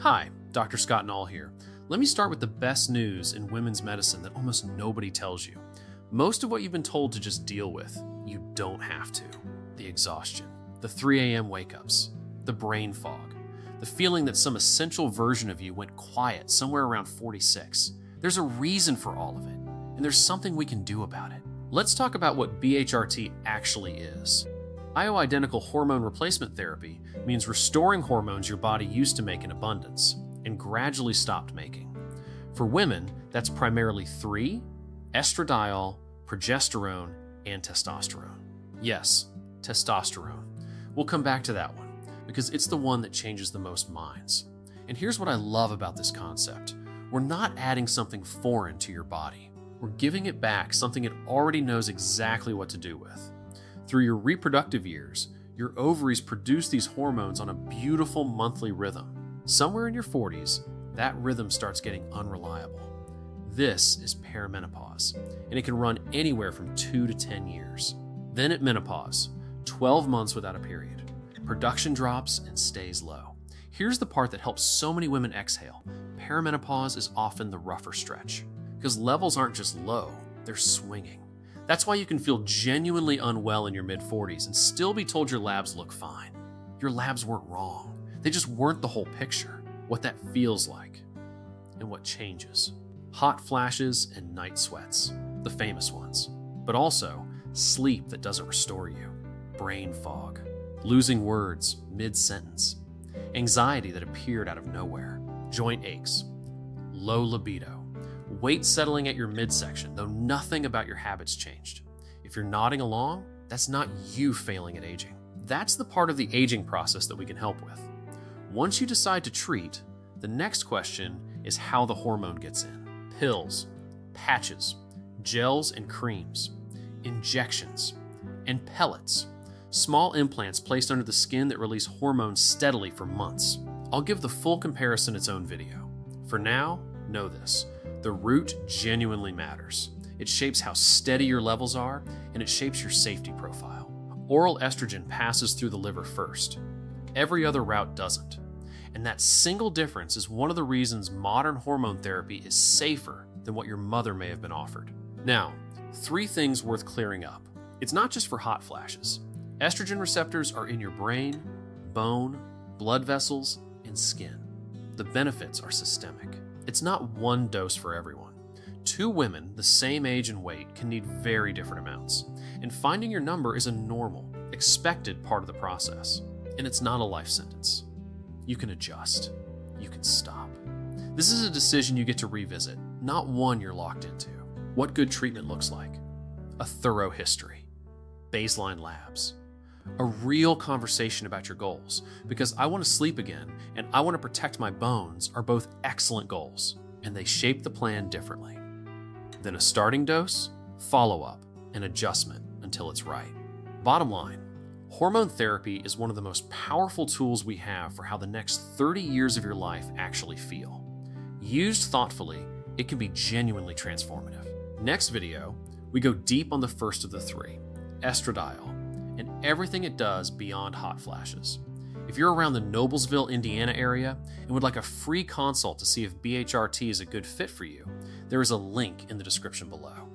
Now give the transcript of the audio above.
Hi, Dr. Scott Nall here. Let me start with the best news in women's medicine that almost nobody tells you. Most of what you've been told to just deal with, you don't have to. The exhaustion, the 3 a.m. wake-ups, the brain fog, the feeling that some essential version of you went quiet somewhere around 46. There's a reason for all of it, and there's something we can do about it. Let's talk about what BHRT actually is. Bioidentical hormone replacement therapy means restoring hormones your body used to make in abundance and gradually stopped making. For women, that's primarily 3, estradiol, progesterone, and testosterone. Yes, testosterone. We'll come back to that one because it's the one that changes the most minds. And here's what I love about this concept. We're not adding something foreign to your body. We're giving it back something it already knows exactly what to do with. Through your reproductive years, your ovaries produce these hormones on a beautiful monthly rhythm. Somewhere in your 40s, that rhythm starts getting unreliable. This is perimenopause, and it can run anywhere from 2 to 10 years. Then at menopause, 12 months without a period. Production drops and stays low. Here's the part that helps so many women exhale. Perimenopause is often the rougher stretch, because levels aren't just low, they're swinging. That's why you can feel genuinely unwell in your mid-40s and still be told your labs look fine. Your labs weren't wrong. They just weren't the whole picture, what that feels like, and what changes. Hot flashes and night sweats, the famous ones. But also, sleep that doesn't restore you, brain fog, losing words mid-sentence, anxiety that appeared out of nowhere, joint aches, low libido, weight settling at your midsection, though nothing about your habits changed. If you're nodding along, that's not you failing at aging. That's the part of the aging process that we can help with. Once you decide to treat, the next question is how the hormone gets in. Pills, patches, gels and creams, injections, and pellets. Small implants placed under the skin that release hormones steadily for months. I'll give the full comparison its own video. For now, know this. The route genuinely matters. It shapes how steady your levels are, and it shapes your safety profile. Oral estrogen passes through the liver first. Every other route doesn't. And that single difference is one of the reasons modern hormone therapy is safer than what your mother may have been offered. Now, 3 things worth clearing up. It's not just for hot flashes. Estrogen receptors are in your brain, bone, blood vessels, and skin. The benefits are systemic. It's not one dose for everyone. 2 women the same age and weight can need very different amounts, and finding your number is a normal, expected part of the process. And it's not a life sentence. You can adjust. You can stop. This is a decision you get to revisit, not one you're locked into. What good treatment looks like. A thorough history. Baseline labs. A real conversation about your goals, because I want to sleep again and I want to protect my bones are both excellent goals, and they shape the plan differently. Then a starting dose, follow-up, and adjustment until it's right. Bottom line, hormone therapy is one of the most powerful tools we have for how the next 30 years of your life actually feel. Used thoughtfully, it can be genuinely transformative. Next video, we go deep on the first of the 3, estradiol, and everything it does beyond hot flashes. If you're around the Noblesville, Indiana area and would like a free consult to see if BHRT is a good fit for you, there is a link in the description below.